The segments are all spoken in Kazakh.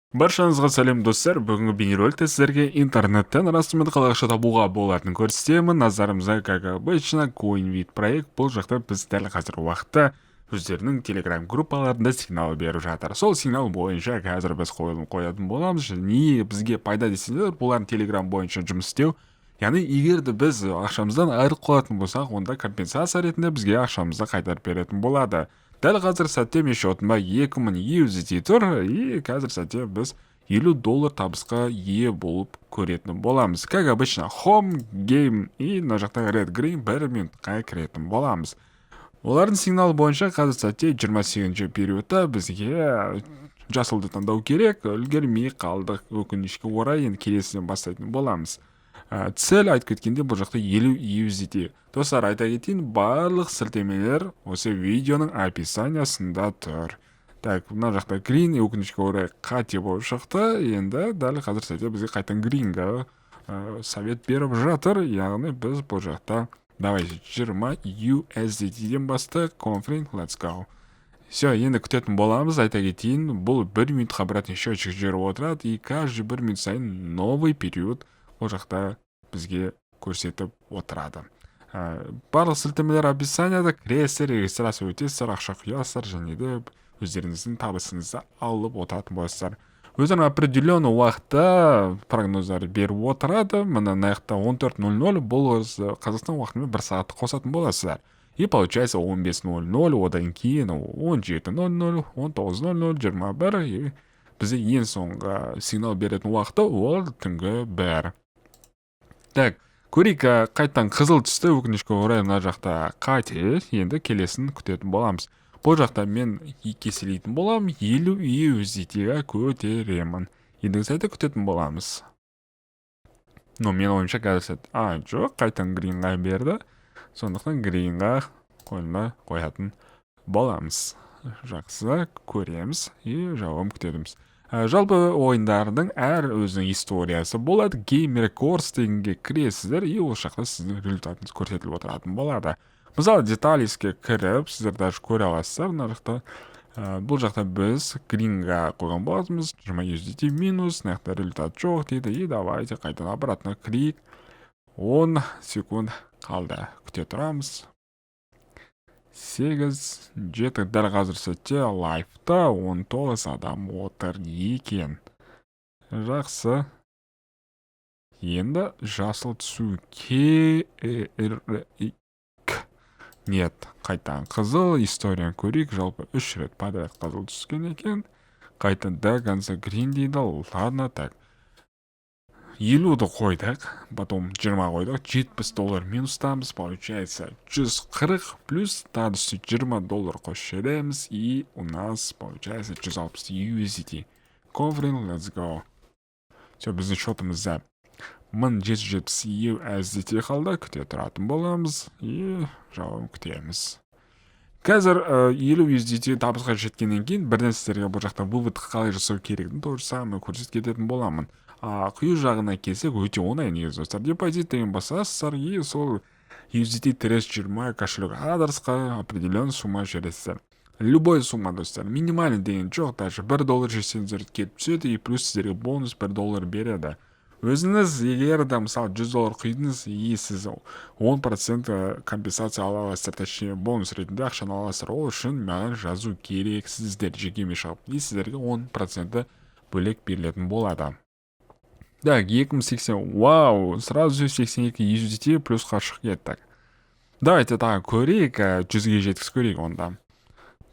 Баршаңызға сәлем достар. Бүгінгі бейнероликте сіздерге интернеттен расымен қалай ақша табуға болатынын көрсетемін. Назарымызға, как обычно, CoinVid проект. Бұл жақта біз дәл қазір уақытта өздерінің телеграм группаларында сигнал беріп жатыр. Сол сигнал бойынша қазір біз қойылым қоятын боламыз. Не бізге пайда десеңдер, бұлар телеграм бойынша жұмыс істеу. Яғни егер де біз ақшамыздан айырылып қалатын болсақ, онда компенсация ретінде бізге ақшамызды қайтарып беретін болады. Дәл қазір сәтте мен шотыма 2000 USDT тұр, и қазір сәтте біз $50 табысқа ие болып көретін боламыз. Как обычно, Home, Game и мына жақта Red Green 1 минутқа кіретін боламыз. Олардың сигналы бойынша қазір сәтте 28-ші периодта бізге жасылды таңдау керек, үлгермей қалдық, өкінішке орай. Енді келесіден бастайтын боламыз. Цель айтып кеткенде бұл жақта 50 USDT. Достар, айта кетейін, барлық сілтемелер осы видеоның описаниясында тұр. Так, мына жақта Green өкінішке орай қате болып шықты. Енді дәл қазір сәтте бізге қайтан Greenға совет беріп жатыр. Яғни біз бұл жақта давайте 20 USDT-ден бастық. Confirm, let's go. Все, енді күтетін боламыз. Айта кетейін, бұл 1 минутқа обратный счетчик жүріп отырады, и каждый 1 минут сайын новый период ол жақта бізге көрсетіп отырады. Барлық сілтемелер описанияда, кіресіздер, регистрация өтесіздер, ақша құясыздар, және де өздеріңіздің табысыңызды алып отыратын боласыздар. Өздерің определенный уақытта прогноздар беріп отырады. Мына наяқта 14:00, бұл Қазақстан уақытымен 1 сағатты қосатын боласыздар. И получается 15:00, одан кейін 17:00, 19:00, 21, и бізде ең соңғы сигнал беретін уақыты ол түнгі 1. Так, көрейік, қайттан қызыл түсті, өкінішке орай мына жақта қате. Енді келесін күтетін боламыз. Бұл жақта мен кеселейтін болам, 50 USDT-ға көтеремін. Ендігі сәтті күтетін боламыз. Но мен ойымша қазір сәт. Жоқ, қайтан Greenға берді. Сондықтан Greenға қоятын боламыз. Жақсы, көреміз и жауабын күтетіміз. Жалпы ойындардың әр өзінің историясы болады. Game Records дегенге кіресіздер, и ол жақта сіздің результатыңыз көрсетіліп отыратын болады. Мысалы, деталиске кіріп, сіздер даже көре аласыздар. Мына жақта бұл жақта біз Greenға қойған болатымыз. 20 USDT минус, наяқта результат жоқ дейді. И давайте қайтан обратно клик. 10 секунд қалды. Күте тұрамыз. 8, 7, дәл қазір сәтте лайфта 19 адам отыр екен. Жақсы. Енді жасыл түсу Нет, қайтан қызыл историяны көрейік. Жалпы 3 рет подряд қызыл түскен екен. Қайтан до конца Green дейді. Ладно, так. 50-ді қойдық, потом 20 қойдық, $70 минустамыз, получается 140 плюс тадысы $20 қосып и у нас получается 160 USDT. Confirm, let's go. Все, біздің шотымызда 1770 USDT қалды, күте тұратын боламыз и жауабын күтеміз. Қазір 50 USDT табысқа жеткеннен кейін бірден сіздерге бұл жақта вывод қалай жасау керектігін тоже самый көрсетіп кететін боламын. Құю жағына келсек, өте оңай негізі достар. Депозит деген басасыздар, и сол USDT-20 кошелек адресқа определенный сумма жібересіздер. Любой сумма достар. Минимальный деген жоқ, даже $1 жесеңіздер келіп түседі, и плюс сіздерге бонус $1 береді. Өзіңіз егер де мысалы $100 құйдыңыз, и сіз 10% компенсация ала аласыздар, точнее бонус ретінде ақшаны аласыздар. Ол үшін маған жазу керек, сіздер жекеме шығып, и сіздерге 10% бөлек берілетін болады. Так, 2080, вау, сразу 82 USDT плюс қаршық кеттік. Давайте тағы көрейік, 100-ге жеткіз көрейік онда.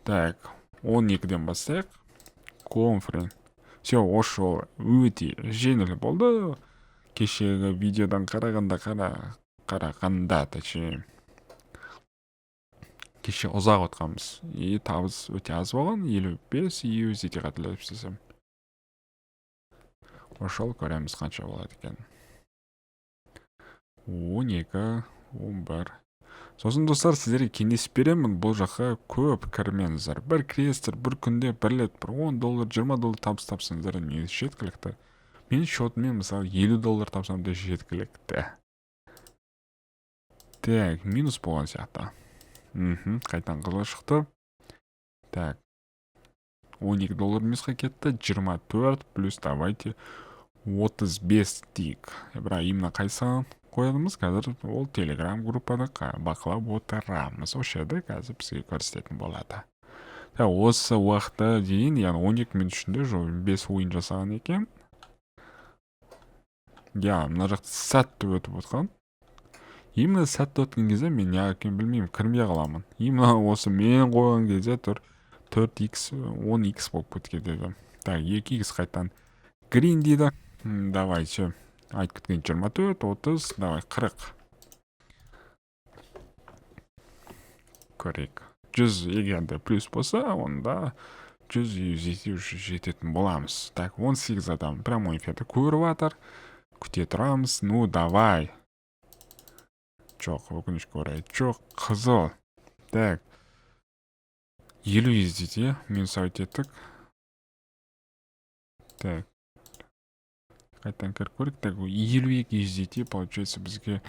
Так, 12-ден бастайық. Конферен. Все, ошол өте жеңіл болды. Кешегі видеодан қарағанда, точнее. Кеше ұзақ отқанбыз. И табыс өте аз болған, 55 USDT қателесіп істесем. Ошол көреміз қанша болады екен. 12, 11. Сосын достар, сіздерге кеңес беремін, бұл жаққа көп кірмеңіздер. Бір кіресіздер, бір күнде $1, $10, $20 табыс тапсаңыздар, негізі жеткілікті. Мен шотымен мысалы $50 тапсам да жеткілікті. Так, минус болған сияқты. Қайтан қызыл шықты. Так. $12 минусқа кетті. 24 плюс давайте 35 дейік. Бірақ именно қайсыған қойдымыз қазір ол телеграм группаны бақылап отырамыз. Осы жерде қазір бізге көрсететін болады. Осы уақытта дейін, яғни 12 минут ішінде 5 ойын жасаған екен. Мына жақта сәтті өтіп отқан. Именно сәтті өткен кезде мен не екенін білмеймін, кірмей қаламын. Именно осы мен қойған кезде 4x 10x болып кеткен деді. 2x қайтан green дейді. Давайте айтып кеткен 24, 30, давай 40. Көрейік. 100 егерде плюс болса, онда 100 жететін боламыз. 18 адам прямой эфирді көріп атыр. Күте тұрамыз. Ну, давай. Жоқ, өкінішке орай. Жоқ, қызыл. 50 USDT мен сауыт еттік. Қайтан кіріп көрік. 52 USDT получается бізге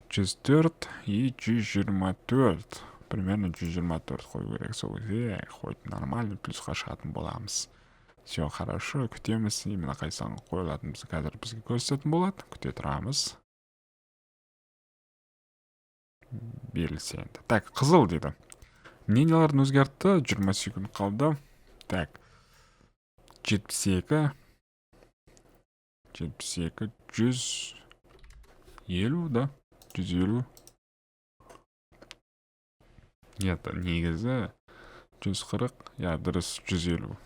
104 и 124. Примерно 124 қою керек. Сол қойды нормально, плюсқа шығатын боламыз. Все хорошо, күтеміз. Именно қайсан қойылатынымызды қазір бізге көрсететін болады. Күте тұрамыз. Берілсе енді. Қызыл дейді. Мненияларын өзгертті. 20 секунд қалды. 72 150 да? 150. Нет, негізі 140, дұрыс 150.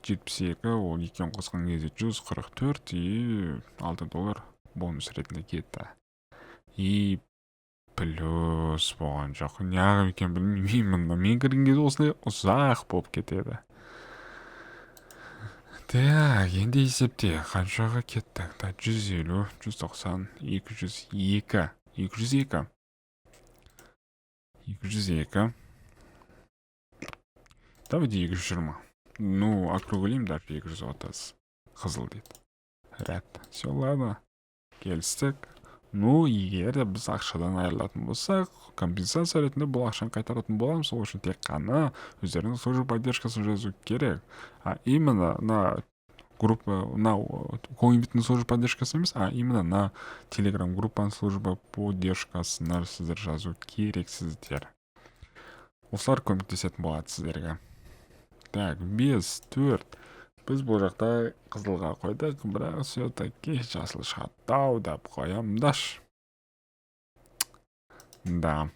72, ол екен қосқан кезде 144 и $6 бонус ретінде кетті. И плюс болған жоқ. Неғып екен білмеймін. Мен кірген кезде осындай ұзақ болып кетеді. Енді есепте қаншаға кеттік? 150, 190, 202. 202. Давайте 220. Ну, округлим даже 230. Қызыл дейді. Рәт. Все, ладно. Келістік. Ну, егер біз ақшадан айырылатын болсақ, компенсация ретінде бұл ақшаны қайтаратын боламыз. Сол үшін тек қана өздерінің служба поддержкасын жазу керек. Именно на группа, на Coinbit'in служба поддержкасы емес, именно на Telegram группаның служба поддержкасына сіздер жазу керексіздер. Осылар көмектесетін болады сіздерге. 5, 4. Біз бұл жақта қызылға қойдық, бірақ все-таки жасыл шығаттау деп қоямдаш. Да.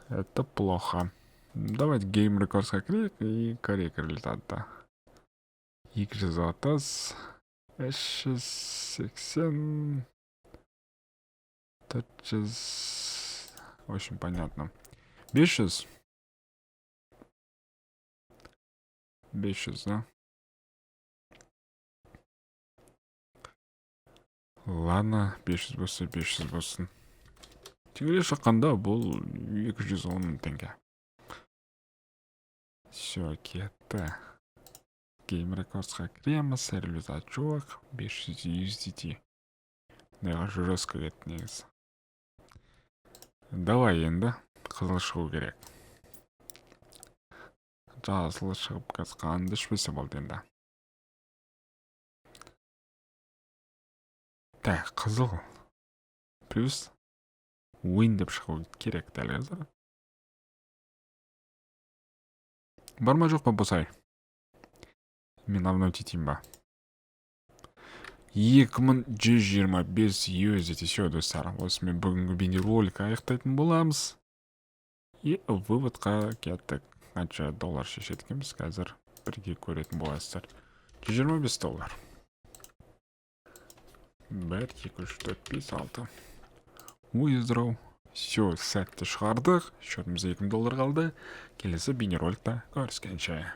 Это плохо. Давайте Game Records'қа кірейік и көрейік результатты. 230, 380, 400. Очень понятно. 500. 500, да? Ладно, 500 болсын. Тегере шаққанда бұл 210 теңге. Все, кетті. Game Records'қа кіреміз, результат жоқ, 500 USDT. Неға жұрысқа кетті негіз. Давай енді, қызыл шығу керек. Жасыл шығып қанды ішпесе болды енді. Қызыл. Плюс win деп шығу керек дәл қазір. Бар ма жоқ па босай? Мен обновить етейін ба? 2125 USDT. Все, достар. Осымен бүгінгі бейнеролик аяқтайтын боламыз. И выводқа кеттік. Қанша доллар шешеткенбіз қазір бірге көретін боласыздар. $125. 1, 2, 3, 4, 5, 6. Withdraw. Все, сәтті шығардық. Счетымызда $2 қалды. Келесі бейнероликта көріскенше.